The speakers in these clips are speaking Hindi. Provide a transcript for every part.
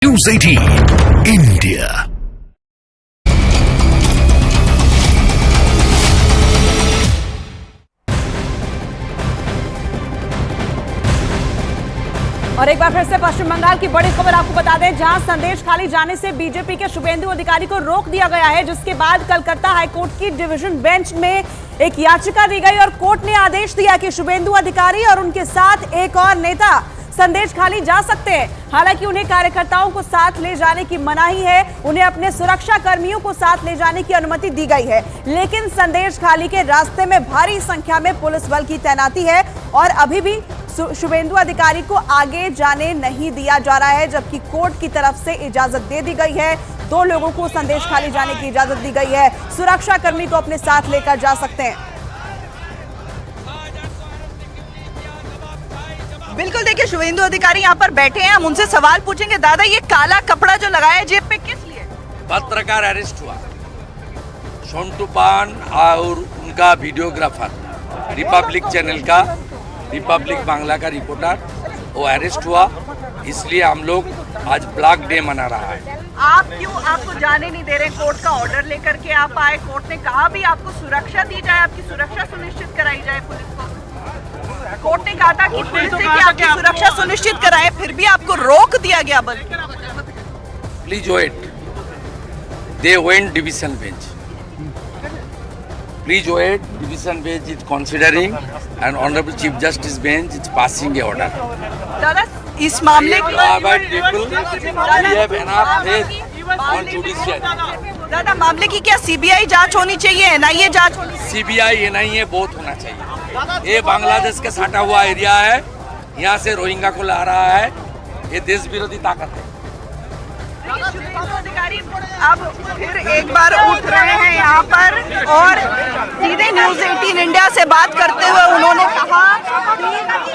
News 18 India। और एक बार फिर से पश्चिम बंगाल की बड़ी खबर आपको बता दें, जहां संदेश खाली जाने से बीजेपी के शुभेंदु अधिकारी को रोक दिया गया है, जिसके बाद कलकत्ता हाईकोर्ट की डिवीजन बेंच में एक याचिका दी गई और कोर्ट ने आदेश दिया कि शुभेंदु अधिकारी और उनके साथ एक और नेता संदेश खाली जा सकते हैं। हालांकि उन्हें कार्यकर्ताओं को साथ ले जाने की मनाही है, उन्हें अपने सुरक्षा कर्मियों को साथ ले जाने की अनुमति दी गई है, लेकिन संदेश खाली के रास्ते में भारी संख्या में पुलिस बल की तैनाती है और अभी भी शुभेंदु अधिकारी को आगे जाने नहीं दिया जा रहा है, जबकि कोर्ट की तरफ से इजाजत दे दी गई है। 2 लोगों को संदेश खाली जाने की इजाजत दी गई है, सुरक्षा कर्मी को अपने साथ लेकर जा सकते हैं। बिल्कुल, देखिए शुभेंदु अधिकारी यहाँ पर बैठे हैं, हम उनसे सवाल पूछेंगे। दादा, ये काला कपड़ा जो लगाया है जेब पे, किस लिए? पत्रकार अरेस्ट हुआ, सोंटू पान और उनका वीडियोग्राफर, रिपब्लिक चैनल का, रिपब्लिक बांग्ला का रिपोर्टर, वो अरेस्ट हुआ। इसलिए हम लोग आज ब्लैक डे मना रहा है। आप क्यों, आपको जाने नहीं दे रहे? कोर्ट का ऑर्डर लेकर के आप आए, कोर्ट ने कहा भी आपको सुरक्षा दी जाए, आपकी सुरक्षा सुनिश्चित कराई जाए। पुलिस को कोर्ट ने कहा था कि पुलिस से कि आपकी सुरक्षा सुनिश्चित कराए, फिर भी आपको रोक दिया गया। बल्कि please wait, they went division bench. Please wait, division bench is considering and honorable chief justice bench is passing a order. दादा, इस मामले की दादा, मामले की क्या सीबीआई जांच होनी चाहिए, एनआईए जांच होनी चाहिए? सीबीआई एनआईए बहुत होना चाहिए। ये बांग्लादेश के साटा हुआ एरिया है, यहाँ से रोहिंग्या को ला रहा है, ये देश विरोधी ताकत है। अधिकारी अब फिर एक बार उठ रहे हैं यहाँ पर और सीधे न्यूज़ 18 इंडिया से बात करते हुए उन्होंने कहा कि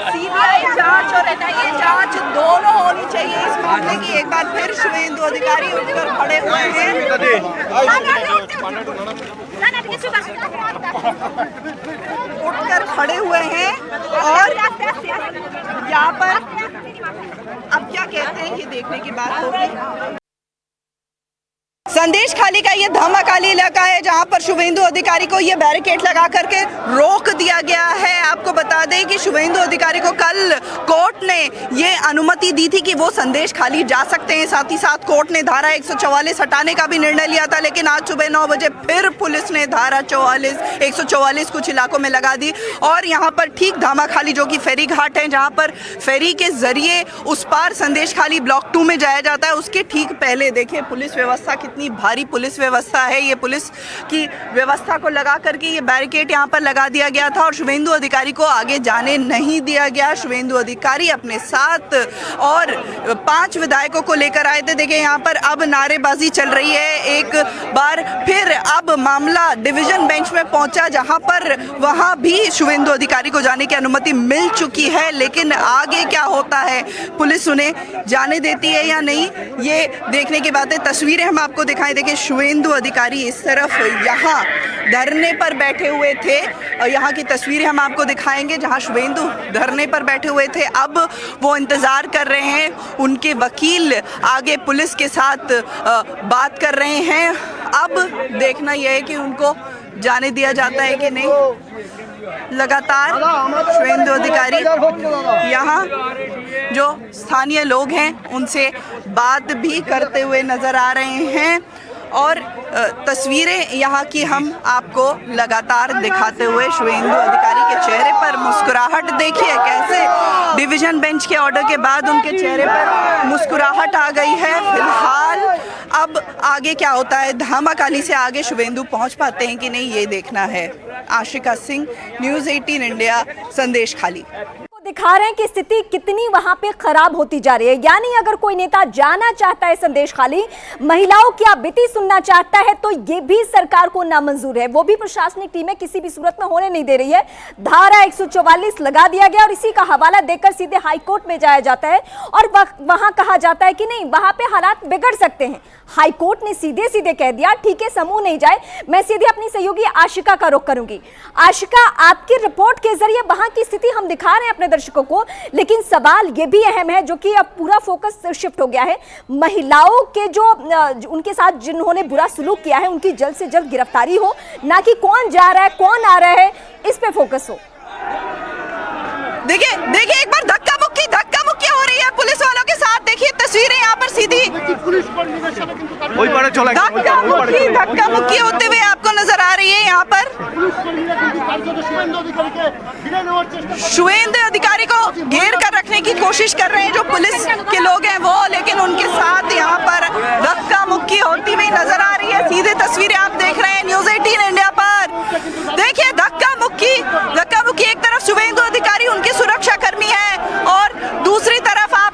सीबीआई जांच और एनआईए जांच दोनों होनी चाहिए इस मामले की। एक बार फिर शुभेंदु अधिकारी उठकर खड़े हुए हैं, उठकर खड़े हुए हैं और यहाँ पर अब क्या कहते हैं ये देखने की बात होगी। संदेश खाली का ये धमाकाली इलाका है, जहां पर शुभेंदु अधिकारी को ये बैरिकेड लगा करके रोक दिया गया है। आपको बता दें कि शुभेंदु अधिकारी को कल कोर्ट ने ये अनुमति दी थी कि वो संदेश खाली जा सकते हैं। साथ ही साथ कोर्ट ने धारा 144 हटाने का भी निर्णय लिया था, लेकिन आज सुबह 9 बजे फिर पुलिस ने धारा 144 कुछ इलाकों में लगा दी। और यहाँ पर ठीक धामाखाली जो कि फेरी घाट है, जहाँ पर फेरी के जरिए उस पार संदेश खाली ब्लॉक 2 में जाया जाता है, उसके ठीक पहले देखिए पुलिस व्यवस्था कितनी भारी पुलिस व्यवस्था है। ये पुलिस की व्यवस्था को लगा करके ये बैरिकेड यहाँ पर लगा दिया गया था और शुभेंदु अधिकारी को आगे जाने नहीं दिया गया। शुभेंदु अधिकारी अपने साथ और 5 विधायकों को लेकर आए थे। देखिए यहाँ पर अब नारेबाजी चल रही है। एक बार फिर अब मामला डिवीजन बेंच में पहुंचा, जहां पर वहां भी शुभेंदु अधिकारी को जाने की अनुमति मिल चुकी है, लेकिन आगे क्या होता है, पुलिस उन्हें जाने देती है या नहीं, ये देखने की बात है। तस्वीरें हम आपको दिखाएं। देखिए शुभेंदु अधिकारी इस तरफ यहाँ धरने पर बैठे हुए थे और यहाँ की तस्वीरें हम आपको दिखाएंगे, जहाँ शुभेंदु धरने पर बैठे हुए थे। अब वो इंतज़ार कर रहे हैं, उनके वकील आगे पुलिस के साथ बात कर रहे हैं। अब देखना यह है कि उनको जाने दिया जाता है कि नहीं। लगातार शुभेंदु अधिकारी यहाँ जो स्थानीय लोग हैं उनसे बात भी करते हुए नजर आ रहे हैं और तस्वीरें यहाँ की हम आपको लगातार दिखाते हुए शुभेंदु अधिकारी के चेहरे पर मुस्कुराहट देखिए कैसे डिवीजन बेंच के ऑर्डर के बाद उनके चेहरे पर मुस्कुराहट आ गई है। फिलहाल अब आगे क्या होता है, धामाखाली से आगे शुभेंदु पहुंच पाते हैं कि नहीं, ये देखना है। आशिका सिंह, न्यूज़ 18 इंडिया, संदेश खाली। दिखा रहे हैं कि स्थिति कितनी वहां पे खराब होती जा रही है। यानी अगर कोई नेता जाना चाहता है संदेश खाली, महिलाओं की बीती सुनना चाहता है, तो ये भी सरकार को नामंजूर है। वो भी प्रशासनिक टीमें किसी भी सूरत में होने नहीं दे रही है। धारा 144 लगा दिया गया और इसी का हवाला देकर सीधे हाईकोर्ट में जाया जाता है और वहां कहा जाता है कि नहीं, वहां पे हालात बिगड़ सकते हैं। हाईकोर्ट ने सीधे सीधे कह दिया ठीक है, समूह नहीं जाए। मैं सीधे अपनी सहयोगी आशिका का रुख करूंगी। आशिका, आपकी रिपोर्ट के जरिए वहां की स्थिति हम दिखा रहे हैं अपने दर्शकों को, लेकिन सवाल ये भी अहम है जो कि अब पूरा फोकस शिफ्ट हो गया है। महिलाओं के जो उनके साथ जिन्होंने बुरा सलूक किया है उनकी जल्द से जल्द गिरफ्तारी हो, ना कि कौन जा रहा है कौन आ रहा है इस पे फोकस हो। देखिए देखिए एक बार धक्का मुक्की हो रही है पुलिस वालों के साथ। देखिए तस्वीरें यहाँ पर सीधी धक्का मुक्की होते हुए आपको नजर आ रही है। यहाँ पर शुभेंदु अधिकारी को घेर कर रखने की कोशिश कर रहे हैं जो पुलिस के लोग हैं वो, लेकिन उनके साथ यहाँ पर धक्का मुक्की होती हुई नजर आ रही है। सीधे तस्वीरें आप देख रहे हैं न्यूज़ 18 इंडिया पर। देखिए धक्का मुक्की एक तरफ शुभेंदु अधिकारी उनके सुरक्षा कर्मी है और दूसरी तरफ आप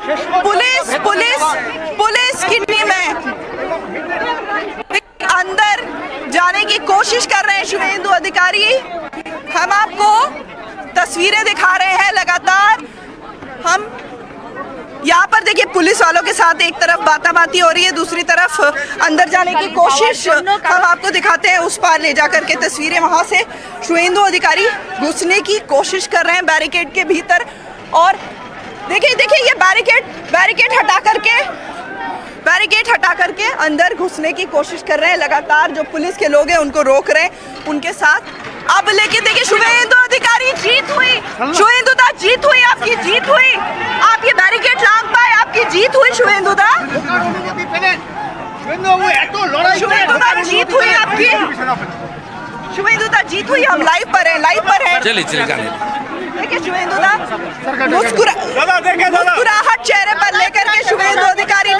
पुलिस की टीम है अंदर जाने की कोशिश कर रहे हैं शुभेंदु अधिकारी। हम आपको तस्वीरें दिखा रहे हैं लगातार। हम यहाँ पर देखिए पुलिस वालों के साथ एक तरफ बाताबाती हो रही है, दूसरी तरफ अंदर जाने की कोशिश हम आपको दिखाते हैं। उस पार ले जाकर के तस्वीरें, वहां से शुभेंदु अधिकारी घुसने की कोशिश कर रहे हैं बैरिकेड के भीतर। और देखिए ये बैरिकेड हटा करके अंदर घुसने की कोशिश कर रहे हैं। लगातार जो पुलिस के लोग हैं उनको रोक रहे हैं उनके साथ। अब लेकिन देखिए शुभेंदु अधिकारी जीत हुई, शुभेंदु दा जीत हुई, आपकी जीत हुई, आप ये बैरिकेड लांघ पाए, आपकी जीत हुई शुभेंदु दा जीत हुई आपकी, शुभेंदु दा जीत हुई। हम लाइव पर हैं चलिए देखिए शुभेंदु दा मुस्कुराहट चेहरे पर लेकर के शुभेंदु अधिकारी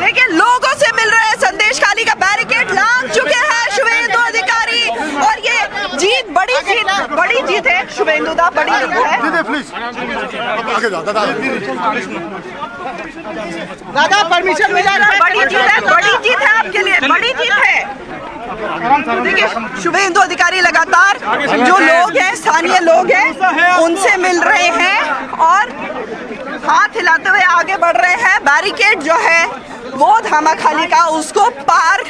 देखिए लोगों से मिल रहे हैं। संदेश खाली का बैरिकेड लांघ चुके हैं शुभेंदु अधिकारी और ये जीत बड़ी जीत है शुभेंदु दा, बड़ी जीत है। दादा परमिशन मिला, बड़ी जीत है आपके लिए, बड़ी जीत है। देखिए शुभेंदु अधिकारी लगातार जो लोग हैं, स्थानीय लोग हैं, उनसे मिल रहे हैं और हाथ हिलाते हुए आगे बढ़ रहे हैं। बैरिकेड जो है वो धामाखाली का उसको पार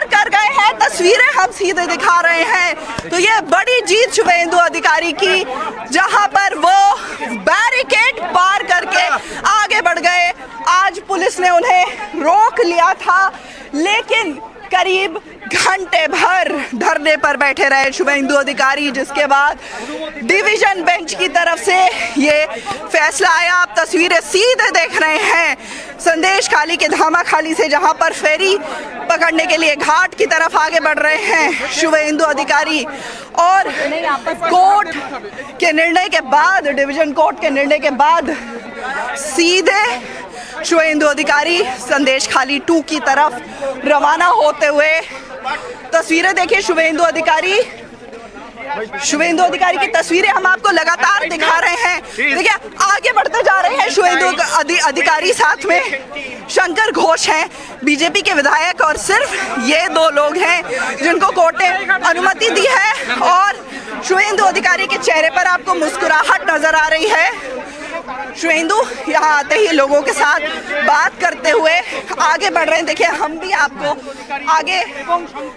कर गए हैं। तस्वीरें हम सीधे दिखा रहे हैं। तो ये बड़ी जीत शुभेंदु अधिकारी की, जहां पर वो बैरिकेड पार करके आगे बढ़ गए। आज पुलिस ने उन्हें रोक लिया था, लेकिन करीब घंटे भर धरने पर बैठे रहे शुभेंदु अधिकारी, जिसके बाद डिवीजन बेंच की तरफ से ये फैसला आया। आप तस्वीरें सीधे देख रहे हैं संदेश खाली के धामाखाली से, जहां पर फेरी पकड़ने के लिए घाट की तरफ आगे बढ़ रहे हैं शुभेंदु अधिकारी। और कोर्ट के निर्णय के बाद, डिवीजन कोर्ट के निर्णय के बाद सीधे शुभेंदु अधिकारी संदेश खाली 2 की तरफ रवाना होते हुए। तस्वीरें देखिए शुभेंदु अधिकारी की तस्वीरें हम आपको लगातार दिखा रहे हैं। देखिए आगे बढ़ते जा रहे हैं शुभेंदु अधिकारी, साथ में शंकर घोष हैं बीजेपी के विधायक, और सिर्फ ये 2 लोग हैं जिनको कोर्ट ने अनुमति दी है। और शुभेंदु अधिकारी के चेहरे पर आपको मुस्कुराहट नजर आ रही है। शुभेंदु यहाँ आते ही लोगों के साथ बात करते हुए आगे बढ़ रहे हैं। देखिए हम भी आपको आगे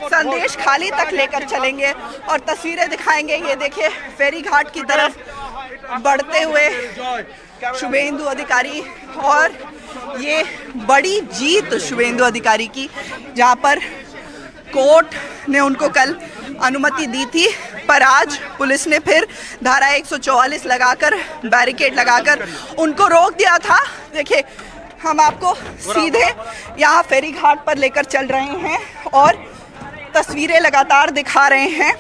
संदेश खाली तक लेकर चलेंगे और तस्वीरें दिखाएंगे। ये देखिए फेरी घाट की तरफ बढ़ते हुए शुभेंदु अधिकारी, और ये बड़ी जीत शुभेंदु अधिकारी की, जहाँ पर कोर्ट ने उनको कल अनुमति दी थी, पर आज पुलिस ने फिर धारा 144 लगाकर, बैरिकेड लगाकर उनको रोक दिया था। देखिए हम आपको सीधे यहाँ फेरी घाट पर लेकर चल रहे हैं और तस्वीरें लगातार दिखा रहे हैं।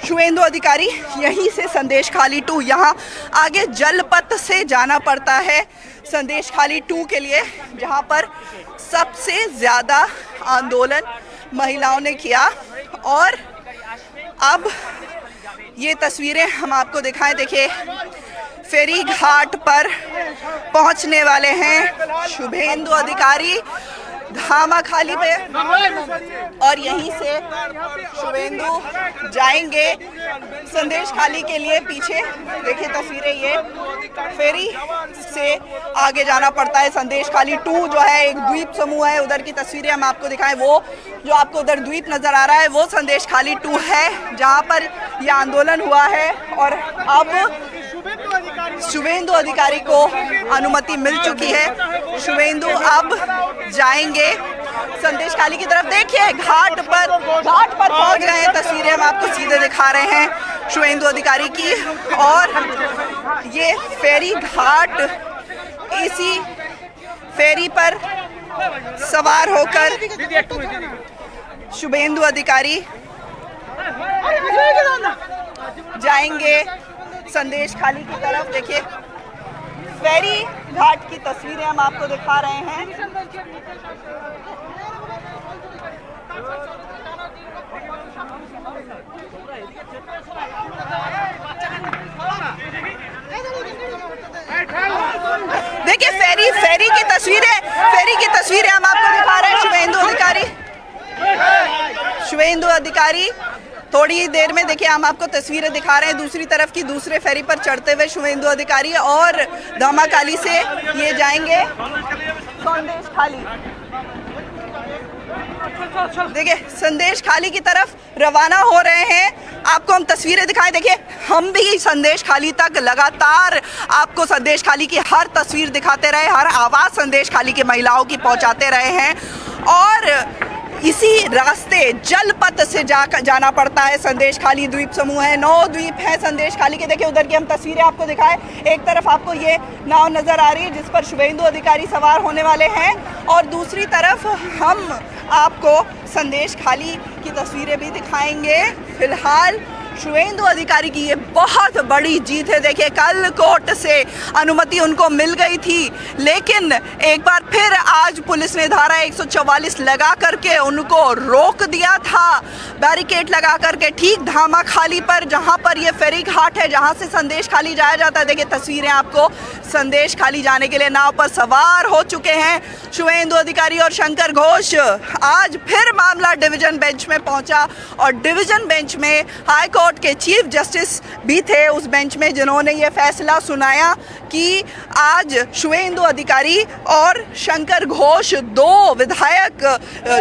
शुभेंदु अधिकारी यहीं से संदेश खाली 2, यहाँ आगे जलपथ से जाना पड़ता है संदेश खाली 2 के लिए, जहाँ पर सबसे ज़्यादा आंदोलन महिलाओं ने किया। और अब ये तस्वीरें हम आपको दिखाएं। देखिए फेरी घाट पर पहुंचने वाले हैं शुभेंदु अधिकारी। धामाखाली पे और यहीं से शुभेंदु जाएंगे संदेश खाली के लिए। पीछे देखिए तस्वीरें, ये फेरी से आगे जाना पड़ता है। संदेश खाली 2 जो है एक द्वीप समूह है, उधर की तस्वीरें हम आपको दिखाएं। वो जो आपको उधर द्वीप नजर आ रहा है वो संदेश खाली 2 है, जहां पर यह आंदोलन हुआ है। और अब शुभेंदु अधिकारी को अनुमति मिल चुकी है। शुभेंदु अब जाएंगे संदेश खाली की तरफ। देखिए घाट पर पहुंच गए हैं। तस्वीरें हम आपको सीधे दिखा रहे हैं शुभेंदु अधिकारी की। और ये फेरी घाट, इसी फेरी पर सवार होकर शुभेंदु अधिकारी जाएंगे संदेश खाली की तरफ। देखिए फेरी घाट की तस्वीरें हम आपको दिखा रहे हैं। देखिए फेरी की तस्वीरें हम आपको दिखा रहे हैं। शुभेंदु अधिकारी थोड़ी ही देर में देखिए हम आपको तस्वीरें दिखा रहे हैं दूसरी तरफ की। दूसरे फेरी पर चढ़ते हुए शुभेंदु अधिकारी और धामाखाली से ये जाएंगे संदेश खाली। देखिए संदेश खाली की तरफ रवाना हो रहे हैं। आपको हम तस्वीरें दिखाएं। देखिए हम भी संदेश खाली तक लगातार आपको संदेश खाली की हर तस्वीर दिखाते रहे, हर आवाज़ संदेश खाली की महिलाओं की पहुंचाते रहे हैं। और इसी रास्ते जलपथ से जाना पड़ता है। संदेश खाली द्वीप समूह है, 9 द्वीप है संदेश खाली के। देखिए उधर की हम तस्वीरें आपको दिखाएं। एक तरफ आपको ये नाव नज़र आ रही है जिस पर शुभेंदु अधिकारी सवार होने वाले हैं, और दूसरी तरफ हम आपको संदेश खाली की तस्वीरें भी दिखाएंगे। फिलहाल शुभेंदु अधिकारी की ये बहुत बड़ी जीत है। देखिए कल कोर्ट से अनुमति उनको मिल गई थी, लेकिन एक बार फिर आज पुलिस ने धारा 144 लगा करके उनको रोक दिया था, बैरिकेड लगा करके, ठीक धामाखाली पर, जहां पर ये फेरी घाट है जहां से संदेश खाली जाया जाता है। देखिए तस्वीरें आपको संदेश खाली जाने के लिए नाव पर सवार हो चुके हैं शुभेंदु अधिकारी और शंकर घोष। आज फिर मामला डिवीजन बेंच में पहुंचा और डिवीजन बेंच में हाई कोर्ट के चीफ जस्टिस भी थे उस बेंच में, जिन्होंने ये फैसला सुनाया कि आज शुभेंदु अधिकारी और शंकर घोष, 2 विधायक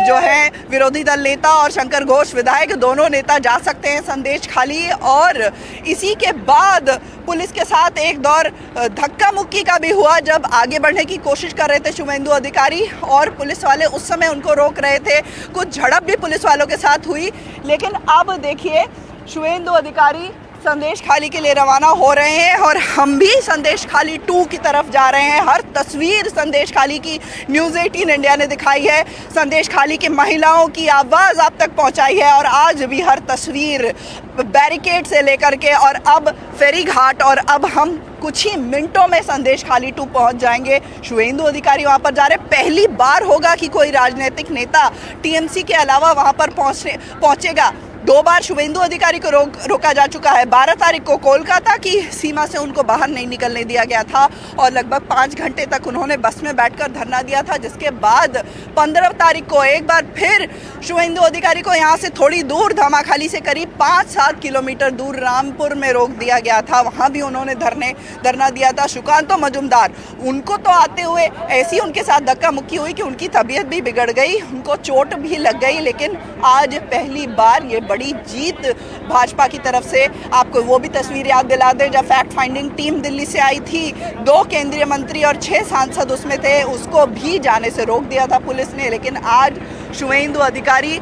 जो हैं विरोधी दल नेता और शंकर घोष विधायक, दोनों नेता जा सकते हैं संदेश खाली। और इसी के बाद पुलिस के साथ एक दौर धक्का मुक्की का भी हुआ जब आगे बढ़ने की कोशिश कर रहे थे शुभेंदु अधिकारी और पुलिस वाले उस समय उनको रोक रहे थे। कुछ झड़प भी पुलिस वालों के साथ हुई, लेकिन अब देखिए शुभेंदु अधिकारी संदेश खाली के लिए रवाना हो रहे हैं और हम भी संदेश खाली 2 की तरफ जा रहे हैं। हर तस्वीर संदेश खाली की न्यूज़ 18 इंडिया ने दिखाई है, संदेश खाली की महिलाओं की आवाज़ आप तक पहुंचाई है, और आज भी हर तस्वीर बैरिकेड से लेकर के, और अब फेरी घाट, और अब हम कुछ ही मिनटों में संदेश खाली 2 पहुंच जाएंगे। शुभेंदु अधिकारी वहां पर जा रहे हैं। पहली बार होगा कि कोई राजनीतिक नेता टीएमसी के अलावा वहां पर पहुंचेगा। 2 बार शुभेंदु अधिकारी को रोका जा चुका है। 12 तारीख को कोलकाता की सीमा से उनको बाहर नहीं निकलने दिया गया था और लगभग 5 घंटे तक उन्होंने बस में बैठकर धरना दिया था, जिसके बाद 15 तारीख को एक बार फिर शुभेंदु अधिकारी को यहाँ से थोड़ी दूर धामाखाली से करीब 5-7 किलोमीटर दूर रामपुर में रोक दिया गया था। वहाँ भी उन्होंने धरना दिया था। सुकांतो मजुमदार, उनको तो आते हुए ऐसी उनके साथ धक्का मुक्की हुई कि उनकी तबीयत भी बिगड़ गई, उनको चोट भी लग गई। लेकिन आज पहली बार ये बड़ी जीत भाजपा की तरफ से, आपको वो भी तस्वीर याद दिला दें जब फैक्ट फाइंडिंग टीम दिल्ली से आई थी, 2 केंद्रीय मंत्री और 6 सांसद उसमें थे, उसको भी जाने से रोक दिया था पुलिस ने। लेकिन आज शुभेंदु अधिकारी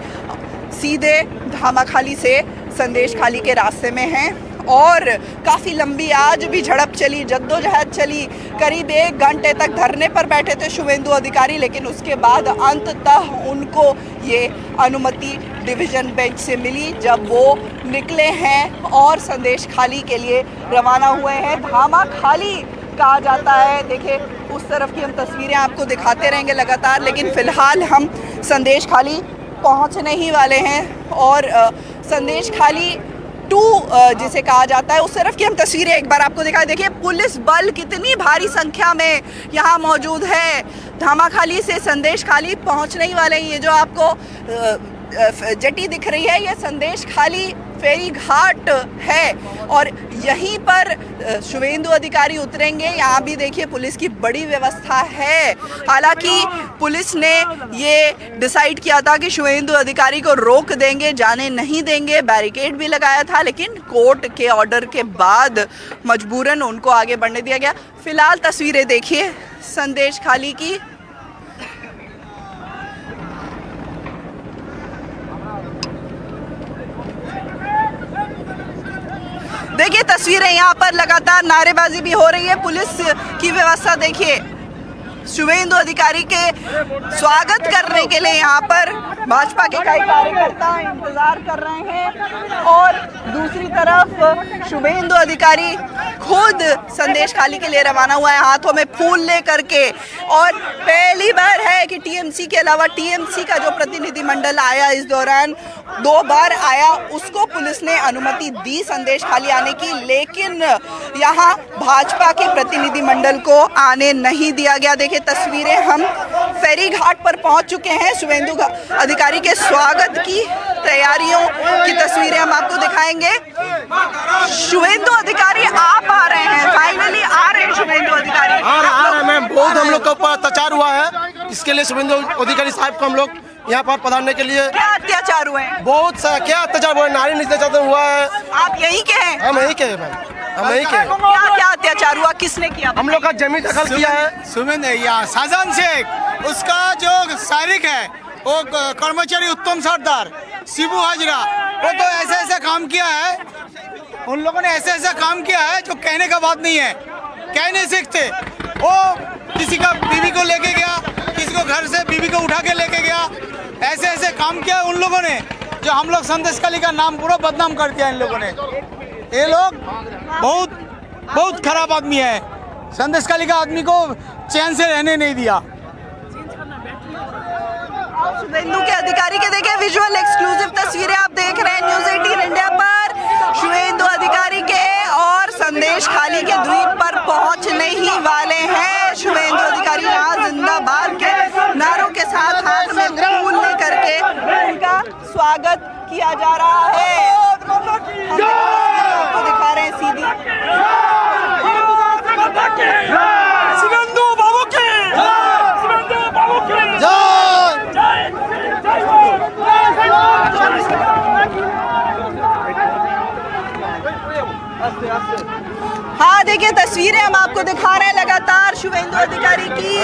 सीधे धामाखाली से संदेश खाली के रास्ते में हैं और काफ़ी लंबी आज भी झड़प चली, जद्दोजहद चली। करीब 1 घंटे तक धरने पर बैठे थे शुभेंदु अधिकारी, लेकिन उसके बाद अंततः उनको ये अनुमति डिवीज़न बेंच से मिली जब वो निकले हैं और संदेश खाली के लिए रवाना हुए हैं। धामाखाली कहा जाता है, देखिए उस तरफ की हम तस्वीरें आपको दिखाते रहेंगे लगातार, लेकिन फ़िलहाल हम संदेश खाली पहुंचने ही वाले हैं। और संदेश खाली 2 जिसे कहा जाता है, उस तरफ की हम तस्वीरें एक बार आपको दिखाएं। देखिए पुलिस बल कितनी भारी संख्या में यहाँ मौजूद है। धामाखाली से संदेश खाली पहुँचने ही वाले हैं। ये जो आपको जेटी दिख रही है, ये संदेश खाली फेरी घाट है और यहीं पर शुभेंदु अधिकारी उतरेंगे। यहाँ भी देखिए पुलिस की बड़ी व्यवस्था है। हालांकि पुलिस ने ये डिसाइड किया था कि शुभेंदु अधिकारी को रोक देंगे, जाने नहीं देंगे, बैरिकेड भी लगाया था, लेकिन कोर्ट के ऑर्डर के बाद मजबूरन उनको आगे बढ़ने दिया गया। फिलहाल तस्वीरें देखिए संदेश खाली की। देखिए तस्वीरें, यहाँ पर लगातार नारेबाजी भी हो रही है। पुलिस की व्यवस्था देखिए, शुभेंदु अधिकारी के स्वागत करने के लिए यहाँ पर भाजपा के कई कार्यकर्ता इंतजार कर रहे हैं और दूसरी तरफ शुभेंदु अधिकारी खुद संदेश खाली के लिए रवाना हुआ है, हाथों में फूल लेकर के। और पहली बार है कि टीएमसी के अलावा टीएमसी का जो प्रतिनिधिमंडल आया, इस दौरान 2 बार आया, उसको पुलिस ने अनुमति दी संदेश खाली आने की, लेकिन यहाँ भाजपा के प्रतिनिधिमंडल को आने नहीं दिया गया। देखिए तस्वीरें, हम फेरी घाट पर पहुंच चुके हैं। शुभेंदु अधिकारी के स्वागत की तैयारियों की तस्वीरें हम आपको दिखाएंगे। शुभेंदु अधिकारी आप आ रहे हैं, फाइनली आ रहे हैं शुभेंदु अधिकारी। आ रहे हैं मैम, बहुत हम लोग के ऊपर अत्याचार हुआ है, इसके लिए शुभेंदु अधिकारी साहब को हम लोग यहाँ पर पधारने के लिए। क्या अत्याचार हुए हैं? बहुत सा क्या अत्याचार हुआ है, नारी निर्यातन हुआ है। आप यहीं के हैं? हम यहीं के हैं मैम, हम यहीं के हैं। क्या अत्याचार हुआ, किसने किया? हम लोग का जमीन दखल किया है। शाहजहान शेख, उसका जो शारिक है वो कर्मचारी उत्तम सरदार, शिबू हाजरा, वो तो ऐसा काम किया है, उन लोगों ने ऐसा काम किया है जो कहने का बात नहीं है, कह नहीं सकते। वो किसी का बीवी को लेके गया, किसी को घर से बीवी को उठा के लेके गया, ऐसे काम किया उन लोगों ने, जो हम लोग संदेश खाली का नाम पूरा बदनाम कर दिया इन लोगों ने। ये लोग बहुत खराब आदमी है, संदेश खाली का आदमी को चैन से रहने नहीं दिया। शुभेंदु के अधिकारी के देखें विजुअल एक्सक्लूसिव तस्वीरें आप देख रहे हैं न्यूज़ 18 इंडिया पर। शुभेंदु अधिकारी के और संदेश खाली के द्वीप पर पहुंचने ही वाले हैं। शुभेंदु अधिकारी यहाँ जिंदाबाद के नारों के साथ हाथ में फूल लेकर के उनका स्वागत किया जा रहा है। आपको दिखा रहे हैं सीधी। शुभेंदु बाबू की हाँ देखिए तस्वीरें हम आपको दिखा रहे हैं लगातार शुभेंदु अधिकारी की।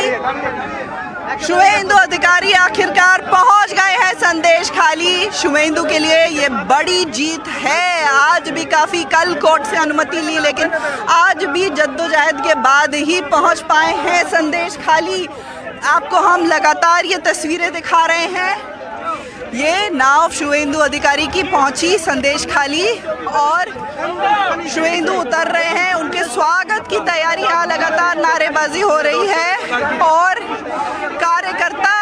शुभेंदु अधिकारी आखिरकार पहुंच गए हैं संदेश खाली। शुभेंदु के लिए ये बड़ी जीत है। आज भी काफ़ी, कल कोर्ट से अनुमति ली, लेकिन आज भी जद्दोजहद के बाद ही पहुंच पाए हैं संदेश खाली। आपको हम लगातार ये तस्वीरें दिखा रहे हैं। ये नाव शुभेंदु अधिकारी की पहुंची संदेश खाली और शुभेंदु उतर रहे हैं। उनके स्वागत की तैयारी, यहाँ लगातार नारेबाजी हो रही है और कार्यकर्ता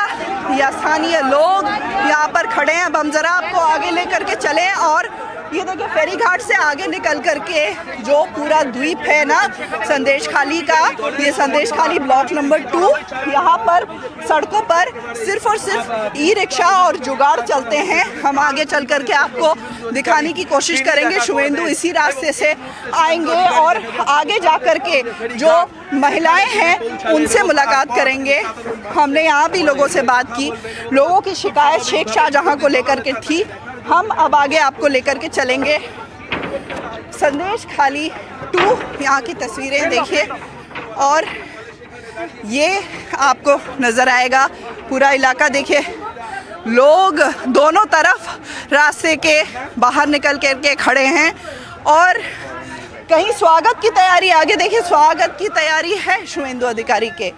या स्थानीय लोग यहाँ पर खड़े हैं। अब हम जरा आपको आगे लेकर के चलें और ये देखिए फेरी घाट से आगे निकल करके जो पूरा द्वीप है ना संदेश खाली का, ये संदेश खाली ब्लॉक नंबर 2, यहाँ पर सड़कों पर सिर्फ और सिर्फ ई रिक्शा और जुगाड़ चलते हैं। हम आगे चल करके आपको दिखाने की कोशिश करेंगे। शुभेंदु इसी रास्ते से आएंगे और आगे जा कर के जो महिलाएं हैं उनसे मुलाकात करेंगे। हमने यहाँ भी लोगों से बात की, लोगों की शिकायत शेख शाहजहां को लेकर के थी। हम अब आगे आपको लेकर के चलेंगे। संदेश खाली 2 यहाँ की तस्वीरें देखिए और ये आपको नज़र आएगा पूरा इलाका। देखिए लोग दोनों तरफ रास्ते के बाहर निकल करके खड़े हैं और कहीं स्वागत की तैयारी, आगे देखिए स्वागत की तैयारी है शुभेंदु अधिकारी के।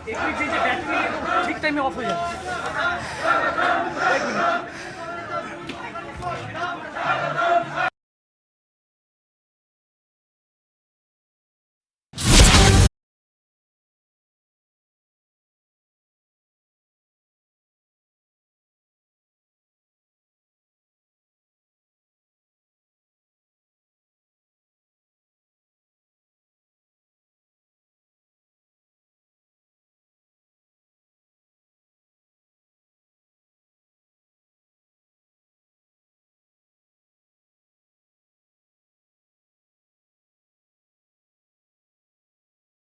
ठीक टाइम में ऑफ हो जाए।